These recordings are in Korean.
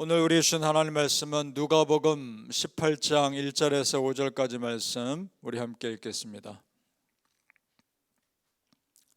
오늘 우리 주신 하나님 말씀은 누가복음 18장 1절에서 5절까지 말씀 우리 함께 읽겠습니다.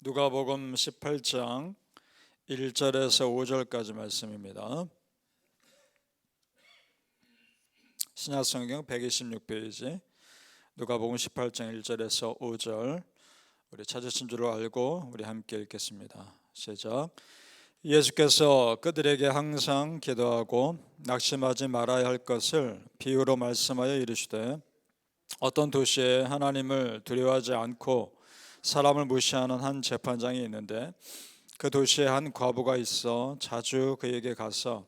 누가복음 18장 1절에서 5절까지 말씀입니다. 신약성경 126페이지 누가복음 18장 1절에서 5절 우리 찾으신 줄 알고 우리 함께 읽겠습니다. 시작. 예수께서 그들에게 항상 기도하고 낙심하지 말아야 할 것을 비유로 말씀하여 이르시되 어떤 도시에 하나님을 두려워하지 않고 사람을 무시하는 한 재판장이 있는데 그 도시에 한 과부가 있어 자주 그에게 가서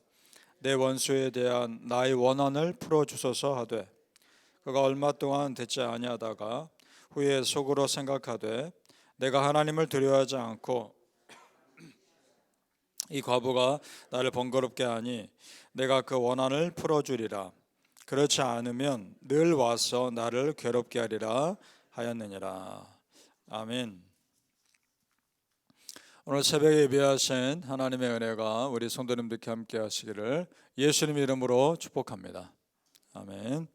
내 원수에 대한 나의 원한을 풀어주소서 하되 그가 얼마 동안 듣지 아니하다가 후에 속으로 생각하되 내가 하나님을 두려워하지 않고 이 과부가 나를 번거롭게 하니 내가 그 원한을 풀어주리라. 그렇지 않으면 늘 와서 나를 괴롭게 하리라 하였느니라. 아멘. 오늘 새벽에 예배하신 하나님의 은혜가 우리 성도님들께 함께 하시기를 예수님 이름으로 축복합니다. 아멘.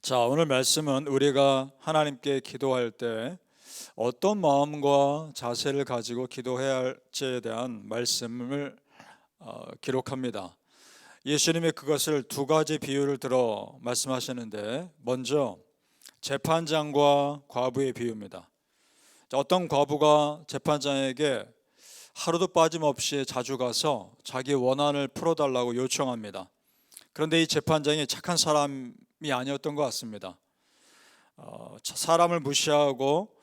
자, 오늘 말씀은 우리가 하나님께 기도할 때 어떤 마음과 자세를 가지고 기도해야 할지에 대한 말씀을 기록합니다. 예수님이 그것을 두 가지 비유를 들어 말씀하시는데 먼저 재판장과 과부의 비유입니다. 어떤 과부가 재판장에게 하루도 빠짐없이 자주 가서 자기 원한을 풀어달라고 요청합니다. 그런데 이 재판장이 착한 사람이 아니었던 것 같습니다. 사람을 무시하고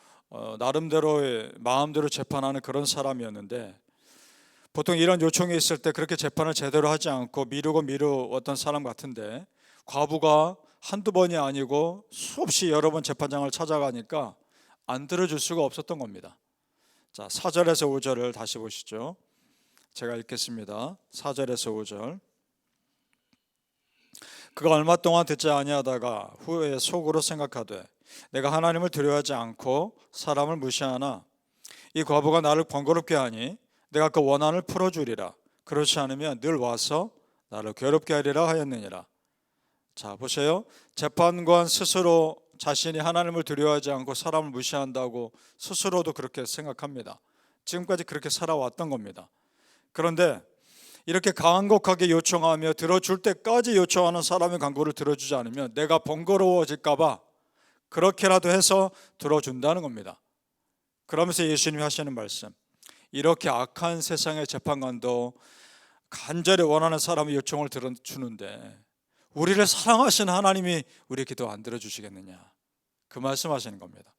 나름대로의 마음대로 재판하는 그런 사람이었는데 보통 이런 요청이 있을 때 그렇게 재판을 제대로 하지 않고 미루었던 사람 같은데 과부가 한두 번이 아니고 수없이 여러 번 재판장을 찾아가니까 안 들어줄 수가 없었던 겁니다. 자, 4절에서 5절을 다시 보시죠. 제가 읽겠습니다. 4절에서 5절. 그가 얼마 동안 듣지 아니하다가 후에 속으로 생각하되 내가 하나님을 두려워하지 않고 사람을 무시하나 이 과부가 나를 번거롭게 하니 내가 그 원한을 풀어주리라. 그렇지 않으면 늘 와서 나를 괴롭게 하리라 하였느니라. 자, 보세요. 재판관 스스로 자신이 하나님을 두려워하지 않고 사람을 무시한다고 스스로도 그렇게 생각합니다. 지금까지 그렇게 살아왔던 겁니다. 그런데 이렇게 간곡하게 요청하며 들어줄 때까지 요청하는 사람의 간구를 들어주지 않으면 내가 번거로워질까 봐 그렇게라도 해서 들어준다는 겁니다. 그러면서 예수님이 하시는 말씀, 이렇게 악한 세상의 재판관도 간절히 원하는 사람의 요청을 들어주는데 우리를 사랑하시는 하나님이 우리 기도 안 들어주시겠느냐, 그 말씀하시는 겁니다.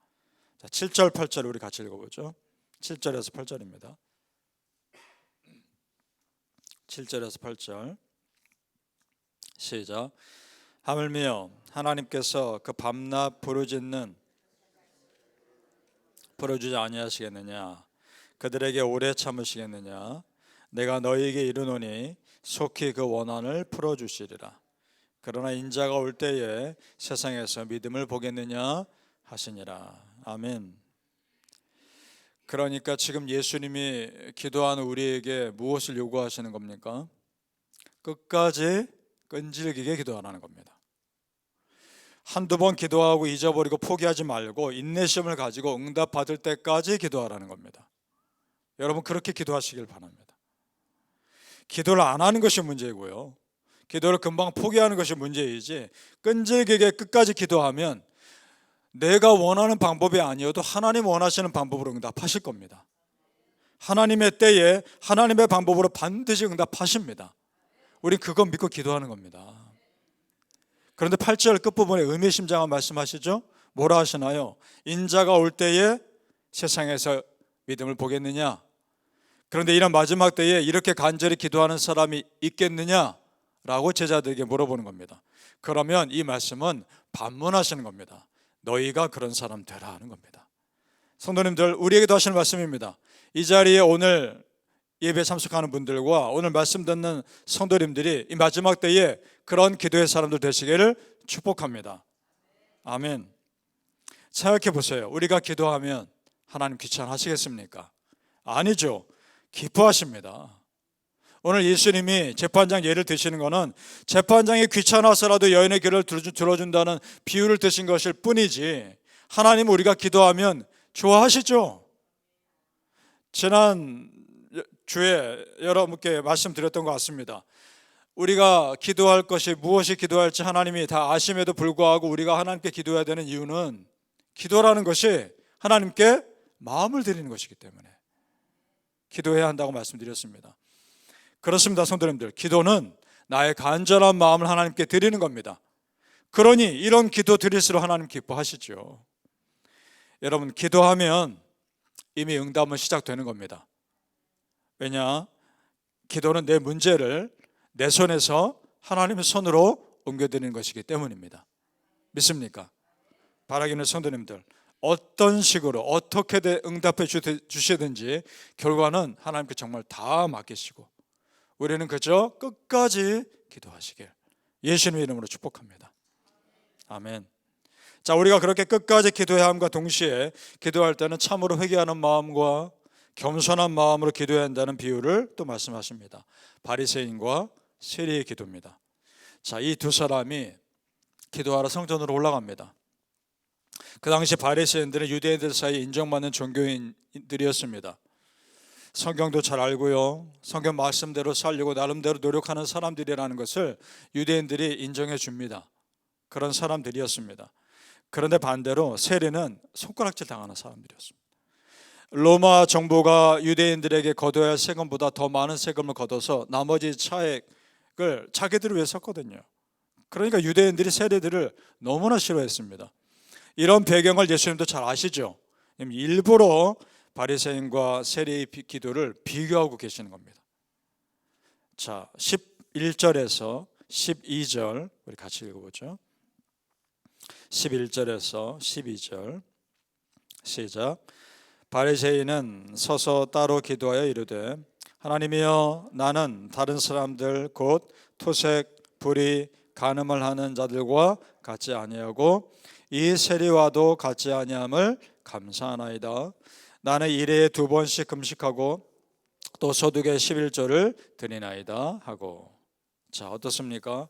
자, 7절 8절 우리 같이 읽어보죠. 7절에서 8절입니다. 7절에서 8절 시작. 하물며 하나님께서 그 밤낮 부르짖지 아니하시겠느냐, 그들에게 오래 참으시겠느냐. 내가 너희에게 이르노니 속히 그 원한을 풀어주시리라. 그러나 인자가 올 때에 세상에서 믿음을 보겠느냐 하시니라. 아멘. 그러니까 지금 예수님이 기도하는 우리에게 무엇을 요구하시는 겁니까? 끝까지 끈질기게 기도하라는 겁니다. 한두 번 기도하고 잊어버리고 포기하지 말고 인내심을 가지고 응답받을 때까지 기도하라는 겁니다. 여러분, 그렇게 기도하시길 바랍니다. 기도를 안 하는 것이 문제이고요, 기도를 금방 포기하는 것이 문제이지, 끈질기게 끝까지 기도하면 내가 원하는 방법이 아니어도 하나님 원하시는 방법으로 응답하실 겁니다. 하나님의 때에 하나님의 방법으로 반드시 응답하십니다. 우린 그거 믿고 기도하는 겁니다. 그런데 8절 끝부분에 의미심장한 말씀하시죠. 뭐라 하시나요? 인자가 올 때에 세상에서 믿음을 보겠느냐. 그런데 이런 마지막 때에 이렇게 간절히 기도하는 사람이 있겠느냐라고 제자들에게 물어보는 겁니다. 그러면 이 말씀은 반문하시는 겁니다. 너희가 그런 사람 되라 하는 겁니다. 성도님들, 우리에게도 하시는 말씀입니다. 이 자리에 오늘 예배 참석하는 분들과 오늘 말씀 듣는 성도님들이 이 마지막 때에 그런 기도의 사람들 되시기를 축복합니다. 아멘. 생각해 보세요. 우리가 기도하면 하나님 귀찮아하시겠습니까? 아니죠. 기뻐하십니다. 오늘 예수님이 재판장 예를 드시는 것은 재판장이 귀찮아서라도 여인의 길을 들어준다는 비유를 드신 것일 뿐이지, 하나님 우리가 기도하면 좋아하시죠. 지난 주에 여러분께 말씀드렸던 것 같습니다. 우리가 기도할 것이 무엇이 기도할지 하나님이 다 아심에도 불구하고 우리가 하나님께 기도해야 되는 이유는, 기도라는 것이 하나님께 마음을 드리는 것이기 때문에 기도해야 한다고 말씀드렸습니다. 그렇습니다. 성도님들, 기도는 나의 간절한 마음을 하나님께 드리는 겁니다. 그러니 이런 기도 드릴수록 하나님 기뻐하시죠. 여러분, 기도하면 이미 응답은 시작되는 겁니다. 왜냐? 기도는 내 문제를 내 손에서 하나님의 손으로 옮겨드리는 것이기 때문입니다. 믿습니까? 바라기는 성도님들, 어떤 식으로 어떻게 응답해 주시든지 결과는 하나님께 정말 다 맡기시고 우리는 그저 끝까지 기도하시길 예수님의 이름으로 축복합니다. 아멘. 자, 우리가 그렇게 끝까지 기도해야 함과 동시에 기도할 때는 참으로 회개하는 마음과 겸손한 마음으로 기도해야 한다는 비유를 또 말씀하십니다. 바리새인과 세리의 기도입니다. 자, 이 두 사람이 기도하러 성전으로 올라갑니다. 그 당시 바리새인들은 유대인들 사이에 인정받는 종교인들이었습니다. 성경도 잘 알고요, 성경 말씀대로 살려고 나름대로 노력하는 사람들이라는 것을 유대인들이 인정해 줍니다. 그런 사람들이었습니다. 그런데 반대로 세리는 손가락질 당하는 사람들이었습니다. 로마 정부가 유대인들에게 거둬야 할 세금보다 더 많은 세금을 걷어서 나머지 차액을 자기들을 위해 썼거든요. 그러니까 유대인들이 세리들을 너무나 싫어했습니다. 이런 배경을 예수님도 잘 아시죠? 일부러 바리새인과 세리의 기도를 비교하고 계시는 겁니다. 자, 11절에서 12절 우리 같이 읽어보죠. 11절에서 12절 시작. 바리새인은 서서 따로 기도하여 이르되, 하나님이여, 나는 다른 사람들 곧 토색, 불의, 간음을 하는 자들과 같지 아니하고 이 세리와도 같지 아니함을 감사하나이다. 나는 일해에 2번씩 금식하고 또 소득의 11조를 드리나이다 하고. 자, 어떻습니까?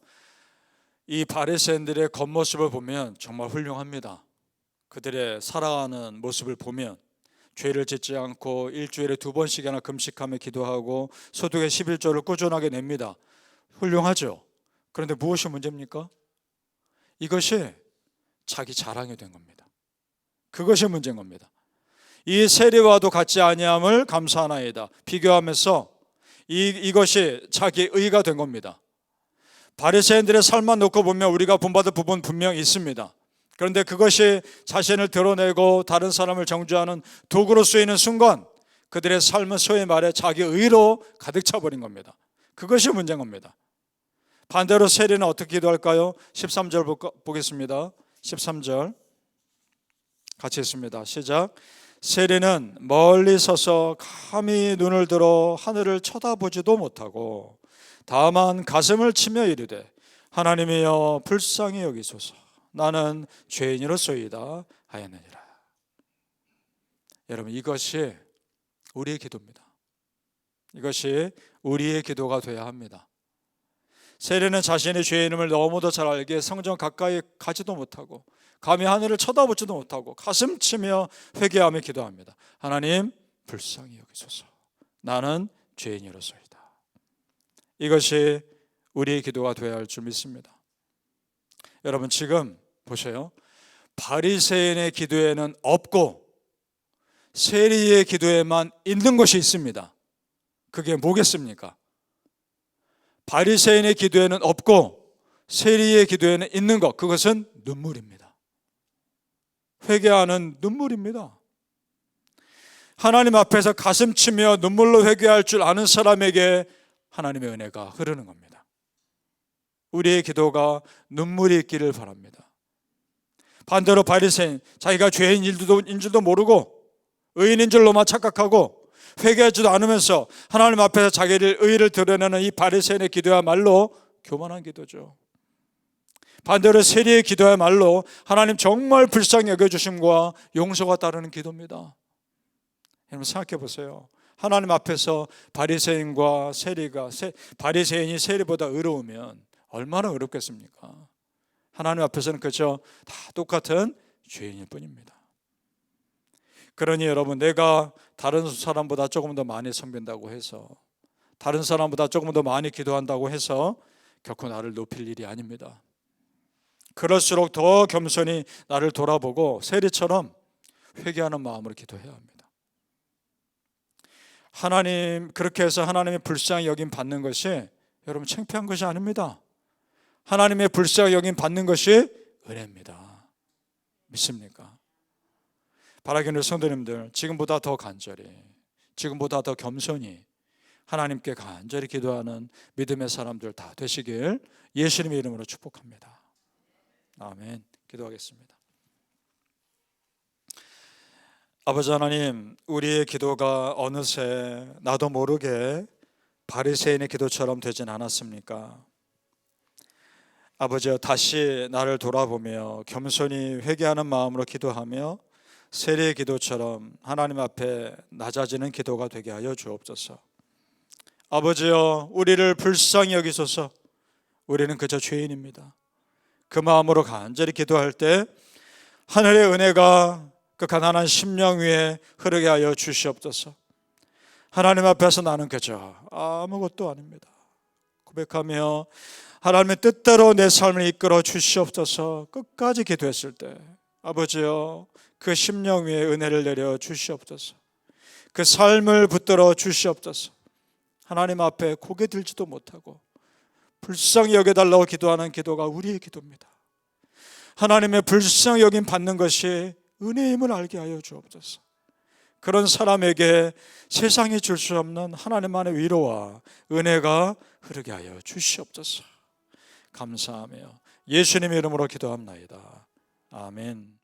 이 바리새인들의 겉모습을 보면 정말 훌륭합니다. 그들의 살아가는 모습을 보면 죄를 짓지 않고 일주일에 2번씩이나 금식하며 기도하고 소득의 11조를 꾸준하게 냅니다. 훌륭하죠. 그런데 무엇이 문제입니까? 이것이 자기 자랑이 된 겁니다. 그것이 문제인 겁니다. 이 세리와도 같지 아니함을 감사하나이다. 비교하면서 이것이 자기 의가 된 겁니다. 바리새인들의 삶만 놓고 보면 우리가 본받을 부분 분명히 있습니다. 그런데 그것이 자신을 드러내고 다른 사람을 정죄하는 도구로 쓰이는 순간 그들의 삶은 소위 말해 자기 의로 가득 차버린 겁니다. 그것이 문제인 겁니다. 반대로 세리는 어떻게 기도할까요? 13절 보겠습니다. 13절 같이 읽습니다. 시작. 세리는 멀리 서서 감히 눈을 들어 하늘을 쳐다보지도 못하고 다만 가슴을 치며 이르되, 하나님이여 불쌍히 여기소서, 나는 죄인이로소이다 하였느니라. 여러분, 이것이 우리의 기도입니다. 이것이 우리의 기도가 되어야 합니다. 세리는 자신의 죄인임을 너무도 잘 알기에 성전 가까이 가지도 못하고 감히 하늘을 쳐다보지도 못하고 가슴 치며 회개하며 기도합니다. 하나님 불쌍히 여기소서, 나는 죄인이로소이다. 이것이 우리의 기도가 되어야 할 줄 믿습니다. 여러분, 지금 보세요. 바리새인의 기도에는 없고 세리의 기도에만 있는 것이 있습니다. 그게 뭐겠습니까? 바리새인의 기도에는 없고 세리의 기도에는 있는 것, 그것은 눈물입니다. 회개하는 눈물입니다. 하나님 앞에서 가슴 치며 눈물로 회개할 줄 아는 사람에게 하나님의 은혜가 흐르는 겁니다. 우리의 기도가 눈물이 있기를 바랍니다. 반대로 바리새인, 자기가 죄인인 줄도 모르고 의인인 줄로만 착각하고 회개하지도 않으면서 하나님 앞에서 자기를 의를 드러내는 이 바리새인의 기도야말로 교만한 기도죠. 반대로 세리의 기도야말로 하나님 정말 불쌍히 여겨주심과 용서가 따르는 기도입니다. 여러분 생각해 보세요. 하나님 앞에서 바리새인이 세리보다 의로우면 얼마나 어렵겠습니까? 하나님 앞에서는 그저 다 똑같은 죄인일 뿐입니다. 그러니 여러분, 내가 다른 사람보다 조금 더 많이 섬긴다고 해서, 다른 사람보다 조금 더 많이 기도한다고 해서 결코 나를 높일 일이 아닙니다. 그럴수록 더 겸손히 나를 돌아보고 세리처럼 회개하는 마음으로 기도해야 합니다. 그렇게 해서 하나님의 불쌍히 여김 받는 것이 여러분 창피한 것이 아닙니다. 하나님의 불쌍히 여김 받는 것이 은혜입니다. 믿습니까? 바라기는 성도님들, 지금보다 더 간절히, 지금보다 더 겸손히 하나님께 간절히 기도하는 믿음의 사람들 다 되시길 예수님의 이름으로 축복합니다. 아멘. 기도하겠습니다. 아버지 하나님, 우리의 기도가 어느새 나도 모르게 바리새인의 기도처럼 되진 않았습니까? 아버지여, 다시 나를 돌아보며 겸손히 회개하는 마음으로 기도하며 세리의 기도처럼 하나님 앞에 낮아지는 기도가 되게 하여 주옵소서. 아버지여, 우리를 불쌍히 여기소서. 우리는 그저 죄인입니다. 그 마음으로 간절히 기도할 때 하늘의 은혜가 그 가난한 심령 위에 흐르게 하여 주시옵소서. 하나님 앞에서 나는 그저 아무것도 아닙니다 고백하며 하나님의 뜻대로 내 삶을 이끌어 주시옵소서. 끝까지 기도했을 때 아버지여, 그 심령 위에 은혜를 내려 주시옵소서. 그 삶을 붙들어 주시옵소서. 하나님 앞에 고개 들지도 못하고 불쌍히 여겨달라고 기도하는 기도가 우리의 기도입니다. 하나님의 불쌍히 여김 받는 것이 은혜임을 알게 하여 주옵소서. 그런 사람에게 세상이 줄 수 없는 하나님만의 위로와 은혜가 흐르게 하여 주시옵소서. 감사하며 예수님의 이름으로 기도합나이다. 아멘.